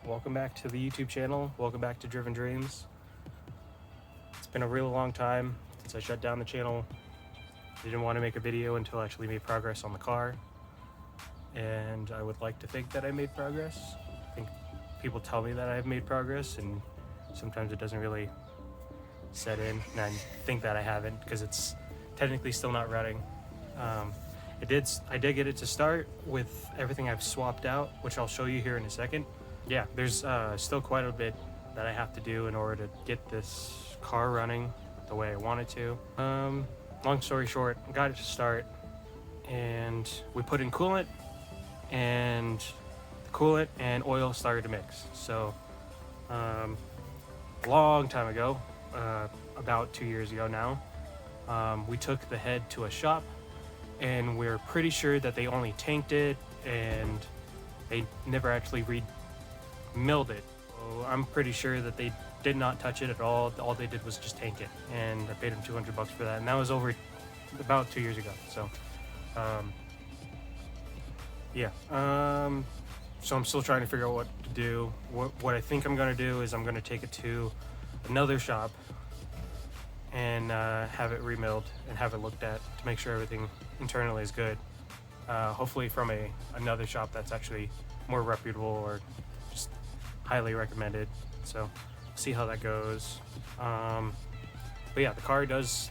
welcome back to the YouTube channel. Welcome back to Driven Dreams. It's been a really long time since I shut down the channel. Didn't want to make a video until I actually made progress on the car. And I would like to think that I made progress. I think people tell me that I've made progress, and sometimes it doesn't really set in, and I think that I haven't because it's technically still not running. I did get it to start with everything I've swapped out, which I'll show you here in a second. Yeah, there's still quite a bit that I have to do in order to get this car running the way I want it to. Long story short, I got it to start, and we put in coolant, and the coolant and oil started to mix. So a long time ago, about 2 years ago now, we took the head to a shop, and we're pretty sure that they only tanked it and they never actually milled it. So I'm pretty sure that they did not touch it at all. All they did was just tank it, and I paid them $200 for that, and that was over about 2 years ago. So yeah, so I'm still trying to figure out what to do. What I think I'm going to do is I'm going to take it to another shop and have it remilled and have it looked at to make sure everything internally is good. Hopefully from another shop that's actually more reputable or just highly recommended. So see how that goes. But yeah, the car does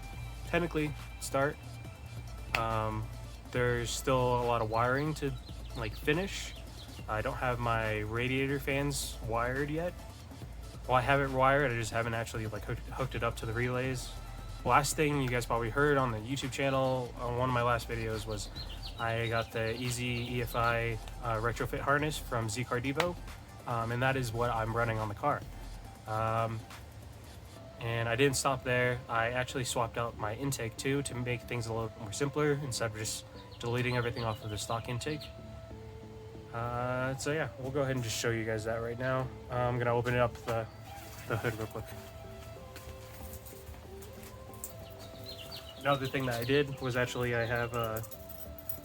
technically start. There's still a lot of wiring to finish. I don't have my radiator fans wired yet. Well, I have it wired, I just haven't actually hooked it up to the relays. Last thing you guys probably heard on the YouTube channel on one of my last videos was I got the Easy EFI retrofit harness from Z-Car Devo, and that is what I'm running on the car. And I didn't stop there. I actually swapped out my intake too to make things a little more simpler instead of just deleting everything off of the stock intake. So yeah, we'll go ahead and just show you guys that right now. I'm gonna open it up the hood real quick. Another thing that I did was actually I have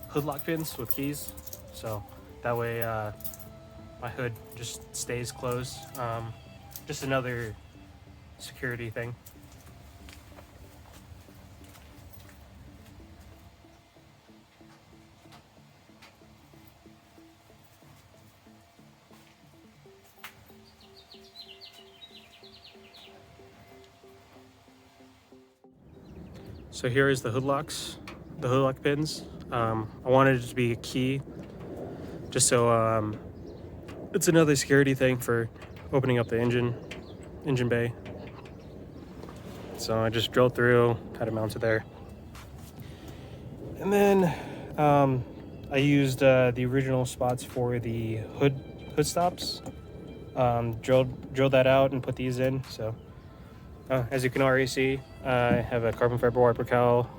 hood lock pins with keys, so that way my hood just stays closed. Just another security thing. So here is the hood locks, the hood lock pins. I wanted it to be a key, just so it's another security thing for opening up the engine bay. So I just drilled through, had it mounted there. And then I used the original spots for the hood stops. Drilled that out and put these in. So as you can already see, I have a carbon fiber wiper cowl,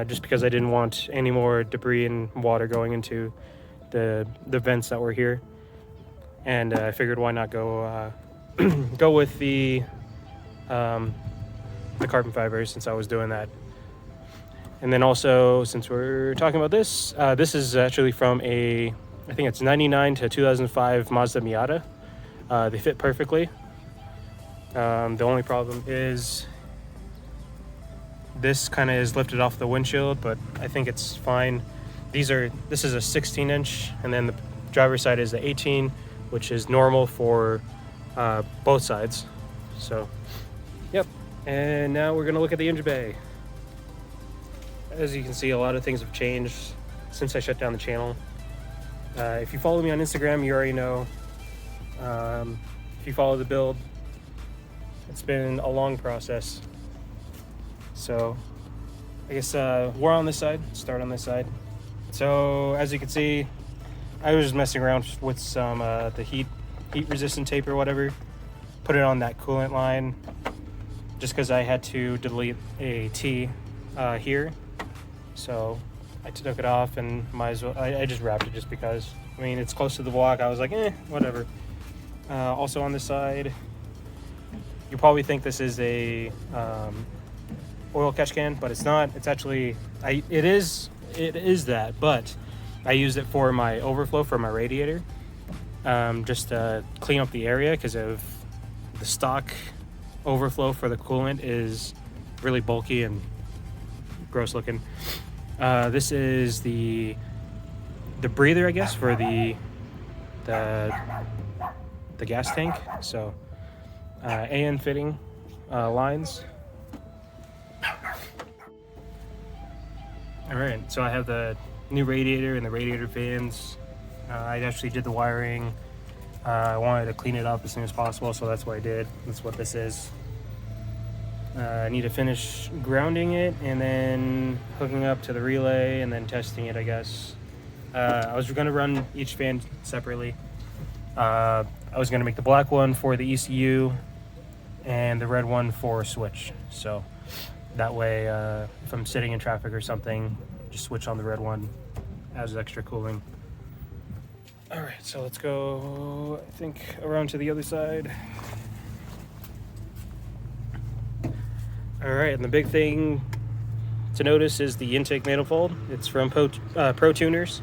just because I didn't want any more debris and water going into the vents that were here. And I figured why not go with the carbon fiber since I was doing that. And then also, since we're talking about this, this is actually from I think it's 99 to 2005 Mazda Miata. They fit perfectly. The only problem is this kind of is lifted off the windshield, but I think it's fine. This is a 16-inch, and then the driver's side is the 18, which is normal for both sides. So, yep. And now we're gonna look at the engine bay. As you can see, a lot of things have changed since I shut down the channel. If you follow me on Instagram, you already know. If you follow the build, it's been a long process. So I guess we're on this side. Start on this side. So as you can see, I was just messing around with some the heat resistant tape or whatever. Put it on that coolant line just because I had to delete a T here. So I took it off and might as well. I just wrapped it just because. I mean, it's close to the block. I was like, whatever. Also on this side, you probably think this is a oil catch can, but it's not. It's actually it is that, but I use it for my overflow for my radiator. just to clean up the area because of the stock overflow for the coolant is really bulky and gross looking. This is the breather, I guess, for the gas tank. So AN fitting lines. All right, so I have the new radiator and the radiator fans. I actually did the wiring. I wanted to clean it up as soon as possible, so that's what I did. That's what this is. I need to finish grounding it and then hooking up to the relay and then testing it, I guess. I was going to run each fan separately. I was going to make the black one for the ECU and the red one for switch. So that way, if I'm sitting in traffic or something, just switch on the red one as extra cooling. All right, so let's go, I think, around to the other side. All right, and the big thing to notice is the intake manifold. It's from Pro Tuners.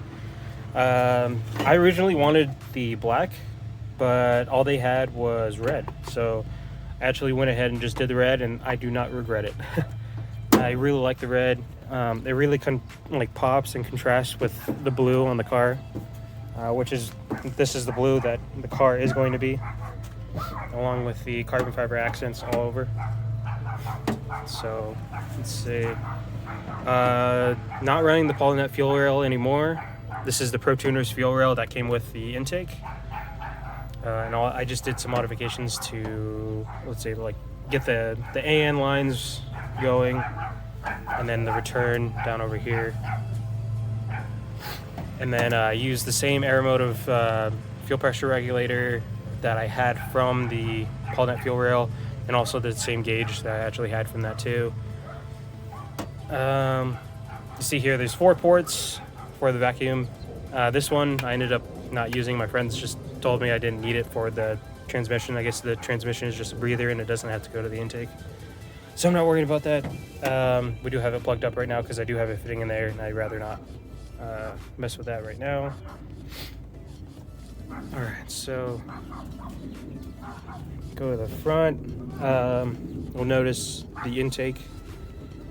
I originally wanted the black, but all they had was red. So I actually went ahead and just did the red, and I do not regret it. I really like the red. It really pops and contrasts with the blue on the car, this is the blue that the car is going to be, along with the carbon fiber accents all over. So let's see. Not running the Polynet fuel rail anymore. This is the Pro Tuners fuel rail that came with the intake. I just did some modifications to, let's say, get the AN lines going, and then the return down over here. And then I used the same Aeromotive fuel pressure regulator that I had from the Polynet fuel rail, and also the same gauge that I actually had from that too. You see here, there's 4 ports for the vacuum. This one I ended up not using. My friends just told me I didn't need it for the transmission. I guess the transmission is just a breather and it doesn't have to go to the intake. So I'm not worried about that. We do have it plugged up right now because I do have it fitting in there, and I'd rather not mess with that right now. All right, so go to the front. We'll notice the intake.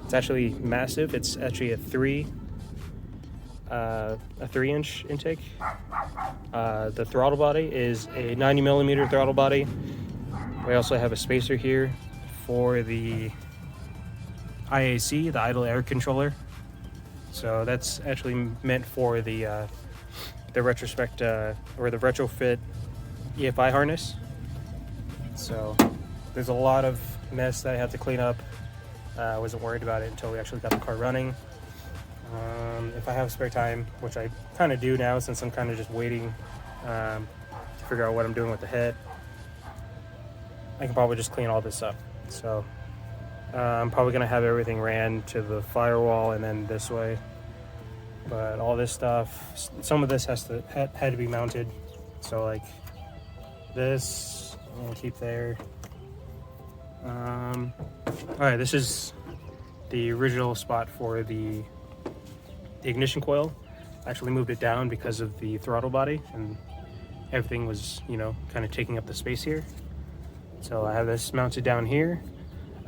It's actually massive. It's actually a 3-inch intake. The throttle body is a 90 millimeter throttle body. We also have a spacer here for the IAC, the idle air controller. So that's actually meant for the retrospect or the retrofit EFI harness. So there's a lot of mess that I had to clean up. I wasn't worried about it until we actually got the car running. If I have spare time, which I kind of do now since I'm kind of just waiting to figure out what I'm doing with the head, I can probably just clean all this up. So I'm probably going to have everything ran to the firewall and then this way. But all this stuff, some of this had to be mounted. So like this, I'm going to keep there. All right, this is the original spot for the ignition coil. I actually moved it down because of the throttle body, and everything was, kind of taking up the space here. So I have this mounted down here.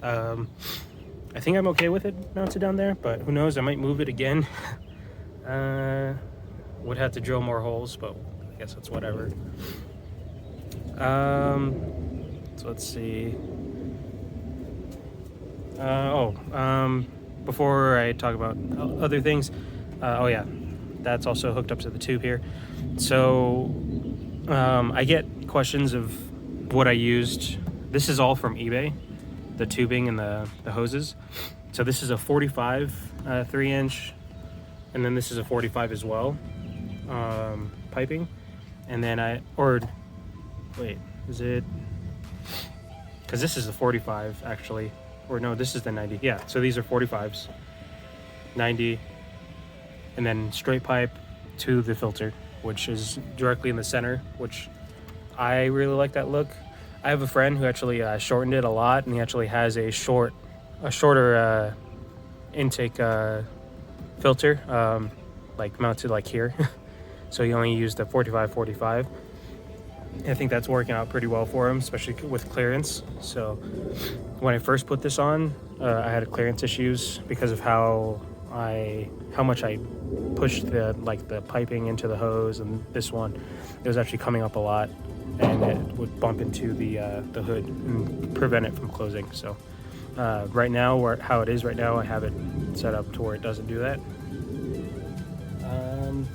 I think I'm okay with it mounted down there, but who knows, I might move it again. Would have to drill more holes, but I guess that's whatever. So let's see. Before I talk about other things, that's also hooked up to the tube here. So I get questions of what I used. This is all from eBay, the tubing and the hoses. So this is a 45 3-inch, and then this is a 45 as well, piping. And then is it? Because this is a 45 actually. Or no, this is the 90. Yeah, so these are 45s, 90, and then straight pipe to the filter, which is directly in the center, which I really like that look. I have a friend who actually shortened it a lot, and he actually has a shorter intake filter, mounted like here. So he only used the 45. I think that's working out pretty well for him, especially with clearance. So when I first put this on, I had clearance issues because of how much I pushed the piping into the hose, and this one, it was actually coming up a lot, and it would bump into the hood and prevent it from closing. So right now, how it is right now, I have it set up to where it doesn't do that.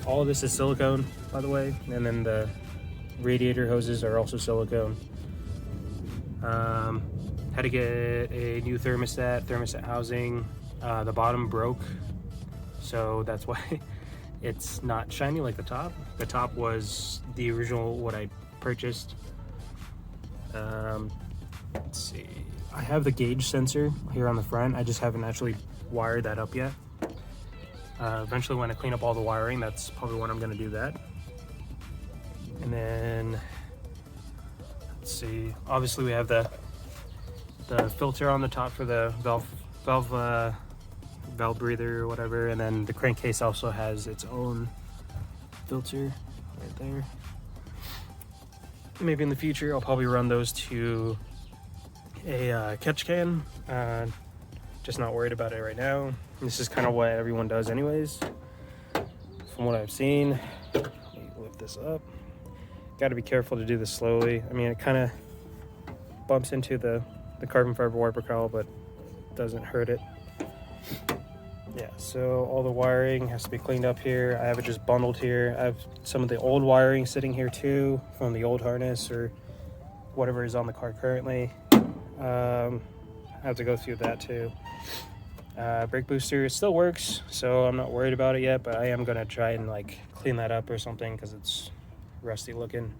All of this is silicone, by the way, and then the radiator hoses are also silicone. Had to get a new thermostat housing. The bottom broke, so that's why it's not shiny like the top. The top was the original what I purchased. Let's see, I have the gauge sensor here on the front. I just haven't actually wired that up yet. Eventually when I clean up all the wiring, that's probably when I'm going to do that. And then let's see, obviously we have the filter on the top for the valve breather or whatever, and then the crankcase also has its own filter right there. Maybe in the future I'll probably run those to a catch can. Just not worried about it right now. This is kind of what everyone does anyways, from what I've seen. Let me lift this up. Got to be careful to do this slowly. I mean, it kind of bumps into the carbon fiber wiper cowl, but doesn't hurt it. Yeah, so all the wiring has to be cleaned up here. I have it just bundled here. I have some of the old wiring sitting here too, from the old harness or whatever is on the car currently. I have to go through that too. Brake booster, it still works, so I'm not worried about it yet, but I am gonna try and clean that up or something because it's rusty looking.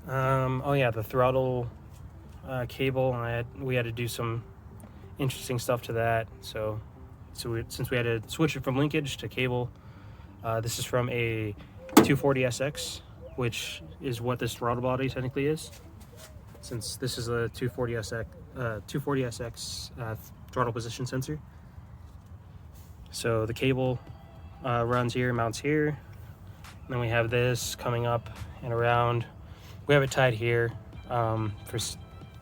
Oh yeah, the throttle cable, we had to do some interesting stuff to that. Since we had to switch it from linkage to cable, this is from a 240SX, which is what this throttle body technically is. Since this is a 240SX throttle position sensor. So the cable runs here, mounts here. And then we have this coming up and around. We have it tied here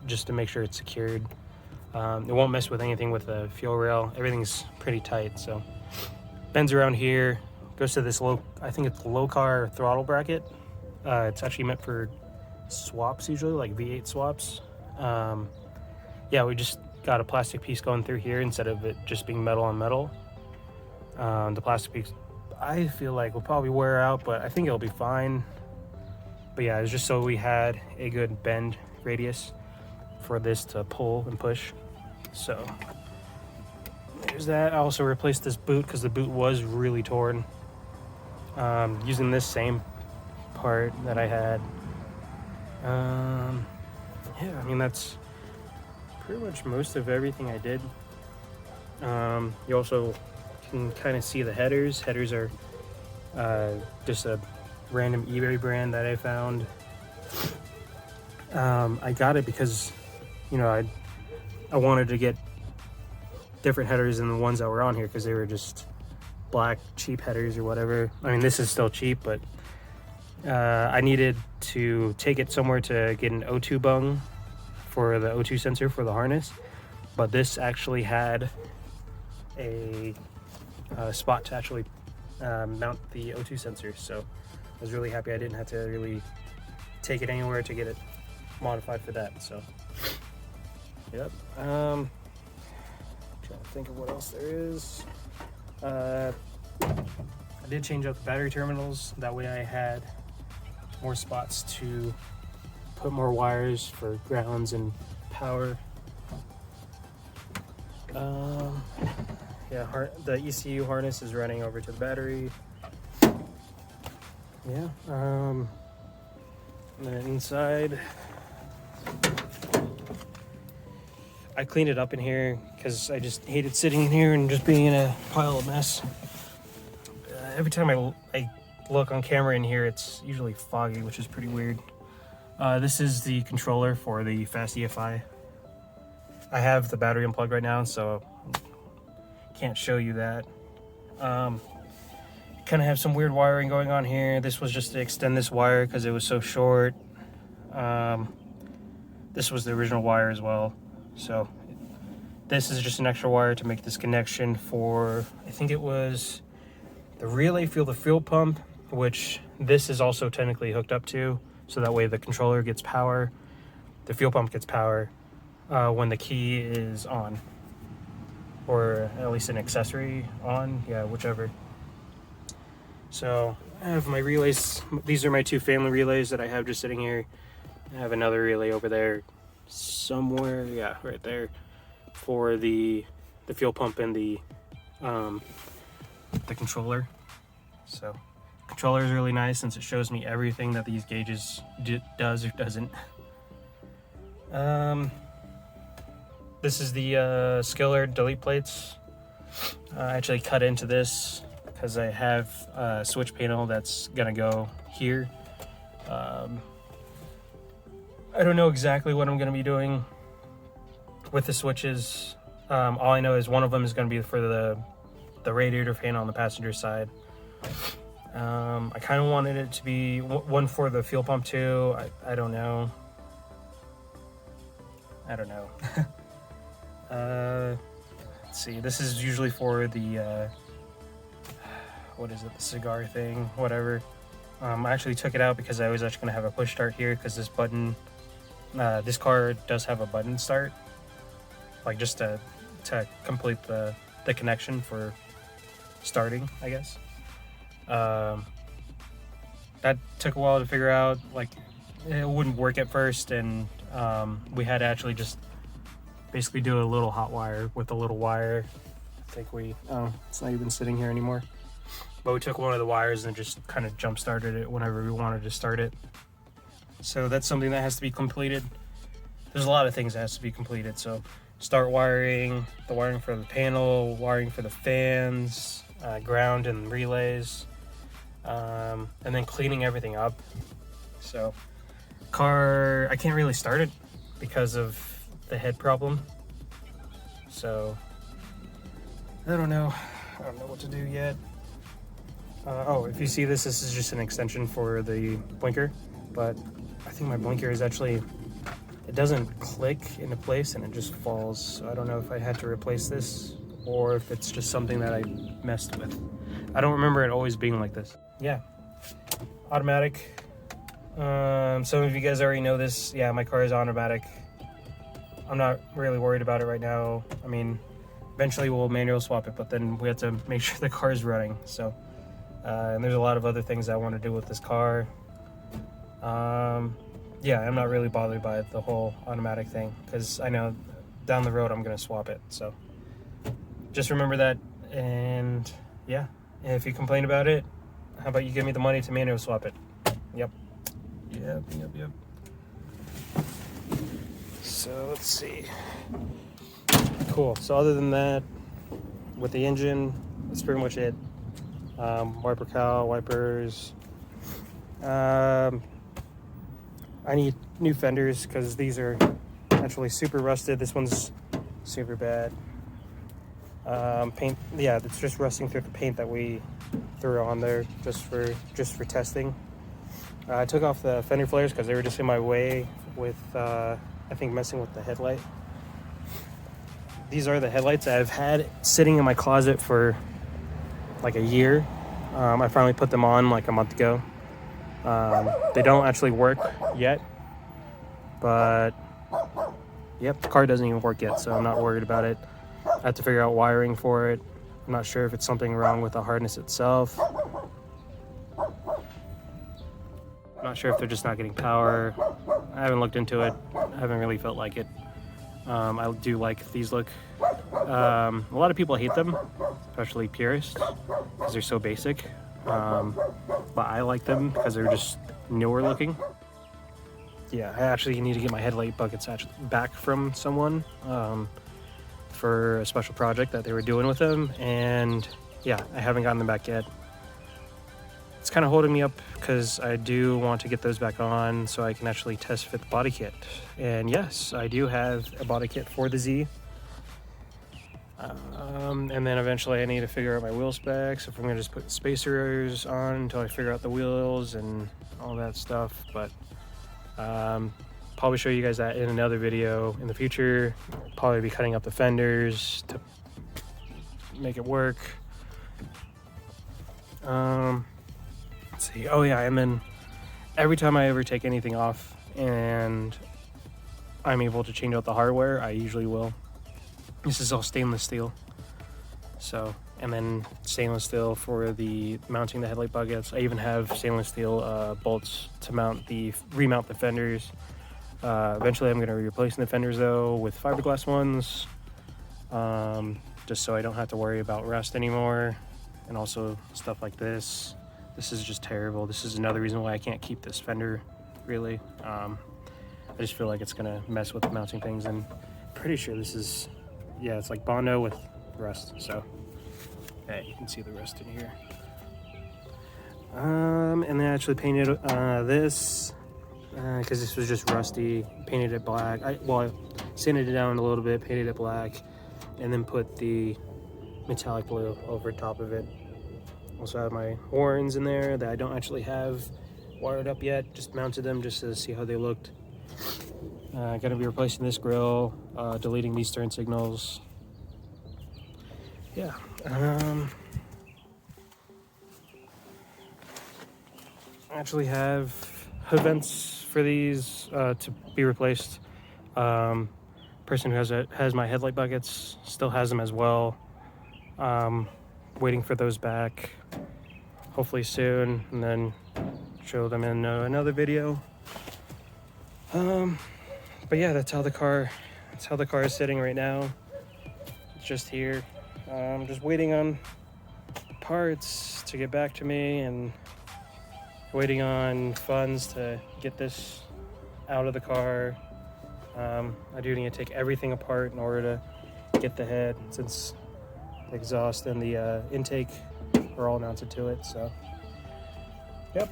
just to make sure it's secured. It won't mess with anything with the fuel rail. Everything's pretty tight, so bends around here, goes to this I think it's low car throttle bracket. It's actually meant for swaps, usually like V8 swaps. Yeah, we just got a plastic piece going through here instead of it just being metal on metal. The plastic piece, I feel like will probably wear out, but I think it'll be fine. But yeah, it's just so we had a good bend radius for this to pull and push. So there's that. I also replaced this boot because the boot was really torn, using this same part that I had. Yeah, I mean, that's pretty much most of everything I did. You also can kind of see the headers. Headers are just a random eBay brand that I found. I got it because, I wanted to get different headers than the ones that were on here because they were just black cheap headers or whatever. I mean, this is still cheap, but I needed to take it somewhere to get an O2 bung for the O2 sensor for the harness, but this actually had a spot to actually mount the O2 sensor, so I was really happy I didn't have to really take it anywhere to get it modified for that. So yep. Trying to think of what else there is. I did change out the battery terminals, that way I had more spots to put more wires for grounds and power. Yeah, the ECU harness is running over to the battery. Yeah, and then inside, I cleaned it up in here because I just hated sitting in here and just being in a pile of mess. Every time I look on camera in here, it's usually foggy, which is pretty weird. This is the controller for the Fast EFI. I have the battery unplugged right now, so can't show you that. kind of have some weird wiring going on here. This was just to extend this wire because it was so short. This was the original wire as well. So this is just an extra wire to make this connection for, I think it was the relay fuel, the fuel pump, which this is also technically hooked up to. So that way the controller gets power, the fuel pump gets power when the key is on, or at least an accessory on, yeah, whichever. So I have my relays. These are my two family relays that I have just sitting here. I have another relay over there somewhere, yeah, right there, for the fuel pump and the controller. So controller is really nice since it shows me everything that these gauges does or doesn't. This is the skiller delete plates. I actually cut into this because I have a switch panel that's gonna go here. I don't know exactly what I'm gonna be doing with the switches. All I know is one of them is gonna be for the radiator fan on the passenger side. I kind of wanted it to be one for the fuel pump too. I don't know. Let's see, this is usually for the what is it, the cigar thing, whatever. I actually took it out because I was actually gonna have a push start here because this button, this car does have a button start, like just to complete the connection for starting, I guess. That took a while to figure out. Like, it wouldn't work at first, and we had to actually just basically do a little hot wire with a little wire. I think it's not even sitting here anymore. But we took one of the wires and just kind of jump started it whenever we wanted to start it. So that's something that has to be completed. There's a lot of things that has to be completed. So start wiring, the wiring for the panel, wiring for the fans, ground and relays, and then cleaning everything up. So car, I can't really start it because of the head problem. So I don't know what to do yet. Oh, if you see this is just an extension for the blinker, but I think my blinker is actually, it doesn't click into place and it just falls. So I don't know if I had to replace this or if it's just something that I messed with. I don't remember it always being like this. Yeah, automatic. Some of you guys already know this. Yeah, my car is automatic. I'm not really worried about it right now. I mean, eventually we'll manual swap it, but then we have to make sure the car is running. So, and there's a lot of other things I want to do with this car. Yeah, I'm not really bothered by the whole automatic thing because I know down the road I'm going to swap it. So just remember that. And yeah, if you complain about it, how about you give me the money to manual swap it? Yep. So let's see. Cool. So other than that, with the engine, that's pretty much it. Wiper cowl, wipers. I need new fenders because these are actually super rusted. This one's super bad. Paint, yeah, it's just rusting through the paint that we threw on there just for testing. I took off the fender flares because they were just in my way with I think messing with the headlight. These are the headlights I've had sitting in my closet for like a year. I finally put them on like a month ago. They don't actually work yet, but yep, the car doesn't even work yet, so I'm not worried about it. I have to figure out wiring for it. I'm not sure if it's something wrong with the harness itself. I'm not sure if they're just not getting power. I haven't looked into it. I haven't really felt like it. I do like these look. A lot of people hate them, especially purists, because they're so basic. But I like them because they're just newer looking. Yeah, I actually need to get my headlight buckets back from someone for a special project that they were doing with them, and yeah, I haven't gotten them back yet. It's kind of holding me up because I do want to get those back on so I can actually test fit the body kit. And yes, I do have a body kit for the Z. And then eventually I need to figure out my wheel specs, if I'm gonna just put spacers on until I figure out the wheels and all that stuff. But probably show you guys that in another video in the future. Probably be cutting up the fenders to make it work. Let's see. Oh yeah, and then every time I ever take anything off and I'm able to change out the hardware, I usually will. This is all stainless steel. So, and then stainless steel for the mounting the headlight buckets. I even have stainless steel bolts to remount the fenders. Eventually I'm going to be replacing the fenders though with fiberglass ones, just so I don't have to worry about rust anymore. And also stuff like this. This is just terrible. This is another reason why I can't keep this fender, really. I just feel like it's going to mess with the mounting things, and pretty sure this is, yeah, it's like Bondo with rust. So yeah, you can see the rust in here. And then I actually painted this because this was just rusty. Painted it black. I sanded it down a little bit, painted it black, and then put the metallic blue over top of it. Also have my horns in there that I don't actually have wired up yet. Just mounted them just to see how they looked. Gonna be replacing this grill, deleting these turn signals. Yeah. I actually have hood vents for these to be replaced. Person who has my headlight buckets still has them as well. Waiting for those back, hopefully soon, and then show them in another video. But yeah, that's how the car is sitting right now. It's just here. I'm just waiting on parts to get back to me, and waiting on funds to get this out of the car. I do need to take everything apart in order to get the head, since the exhaust and the intake are all mounted to it. So yep,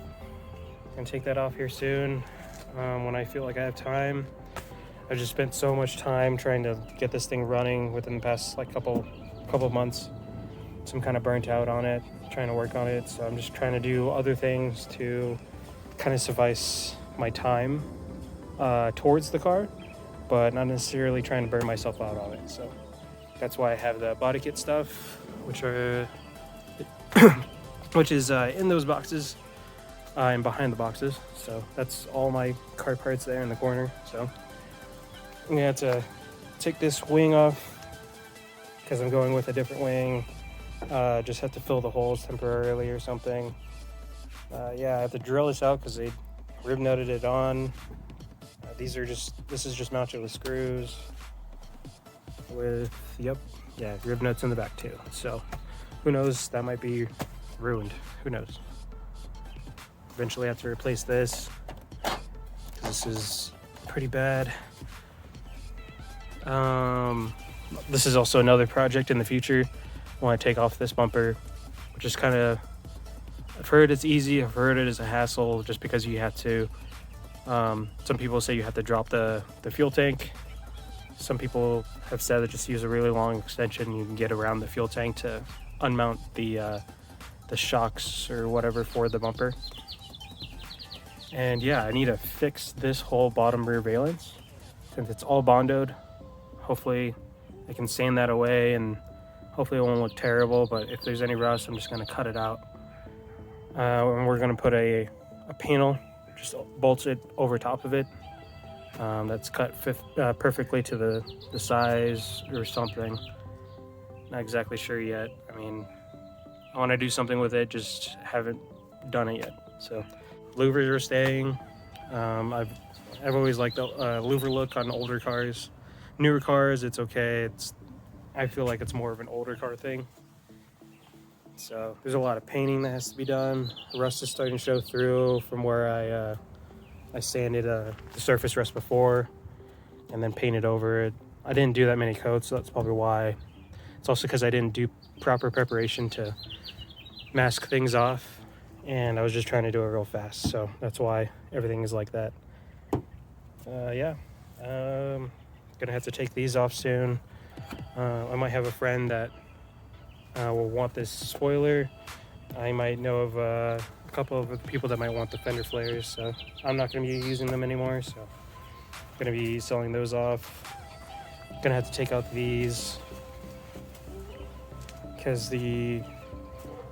gonna take that off here soon, when I feel like I have time. I've just spent so much time trying to get this thing running within the past like couple of months. So I'm kind of burnt out on it, trying to work on it. So I'm just trying to do other things to kind of suffice my time towards the car, but not necessarily trying to burn myself out on it. So that's why I have the body kit stuff, which is in those boxes and behind the boxes. So that's all my car parts there in the corner. So I'm gonna have to take this wing off because I'm going with a different wing. Just have to fill the holes temporarily or something. Yeah, I have to drill this out because they rib nutted it on. This is just mounted with screws. With rib nuts in the back too. So who knows, that might be ruined. Who knows? Eventually I have to replace this because this is pretty bad. This is also another project in the future. I want to take off this bumper, which is kind of, I've heard it's easy, I've heard it is a hassle just because you have to, some people say you have to drop the fuel tank. Some people have said that just use a really long extension, you can get around the fuel tank to unmount the shocks or whatever for the bumper. And yeah, I need to fix this whole bottom rear valence since it's all bondoed. Hopefully I can sand that away and hopefully it won't look terrible, but if there's any rust, I'm just going to cut it out. And we're going to put a panel, just bolts it over top of it. That's cut perfectly to the size or something. Not exactly sure yet. I mean, I want to do something with it, just haven't done it yet. So louvers are staying. I've always liked the louver look on older cars. Newer cars, it's okay. I feel like it's more of an older car thing. So there's a lot of painting that has to be done. Rust is starting to show through from where I sanded the surface rust before and then painted over it. I didn't do that many coats, so that's probably why. It's also because I didn't do proper preparation to mask things off, and I was just trying to do it real fast, so that's why everything is like that. Yeah, gonna have to take these off soon. I might have a friend that will want this spoiler. I might know of a couple of people that might want the fender flares, so I'm not going to be using them anymore, so I'm going to be selling those off. Gonna have to take out these because the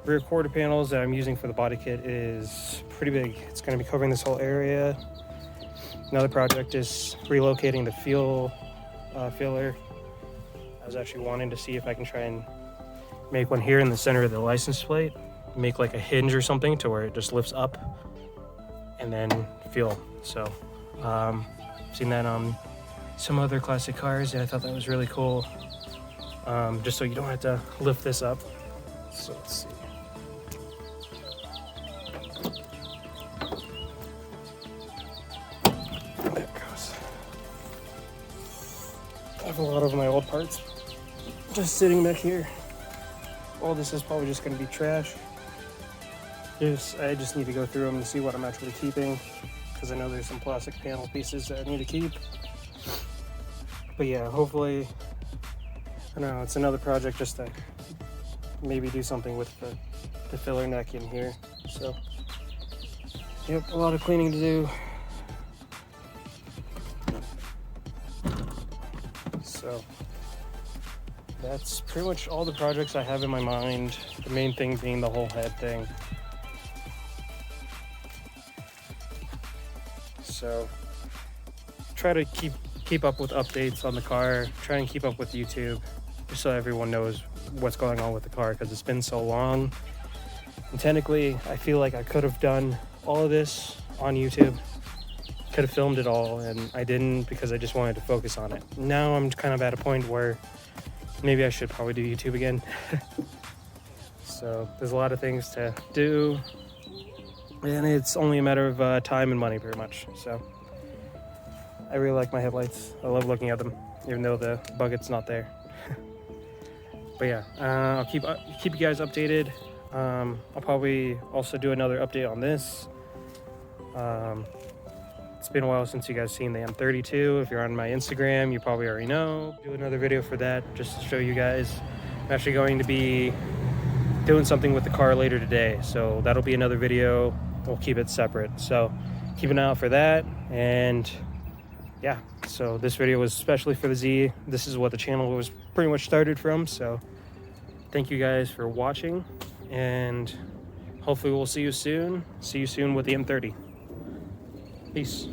rear quarter panels that I'm using for the body kit is pretty big. It's going to be covering this whole area. Another project is relocating the fuel filler. I was actually wanting to see if I can try and make one here in the center of the license plate, make like a hinge or something to where it just lifts up and then fuel. So seen that on some other classic cars, and I thought that was really cool, just so you don't have to lift this up. So let's see. There it goes. I have a lot of my old parts just sitting back here. All this is probably just going to be trash. I just need to go through them to see what I'm actually keeping, because I know there's some plastic panel pieces that I need to keep. But yeah, hopefully, I don't know, it's another project just to maybe do something with the filler neck in here. So, yep, a lot of cleaning to do. So, that's pretty much all the projects I have in my mind. The main thing being the whole head thing. So, try to keep up with updates on the car, try and keep up with YouTube, just so everyone knows what's going on with the car, because it's been so long. And technically, I feel like I could have done all of this on YouTube, could have filmed it all, and I didn't because I just wanted to focus on it. Now I'm kind of at a point where maybe I should probably do YouTube again. So there's a lot of things to do, and it's only a matter of time and money pretty much. So I really like my headlights. I love looking at them, even though the bucket's not there. But yeah, I'll keep you guys updated. I'll probably also do another update on this. It's been a while since you guys seen the M32. If you're on my Instagram, you probably already know. Do another video for that, just to show you guys. I'm actually going to be doing something with the car later today, so that'll be another video. We'll keep it separate, so keep an eye out for that. And yeah, so this video was especially for the Z. This is what the channel was pretty much started from, so thank you guys for watching, and hopefully we'll see you soon with the M30. Peace.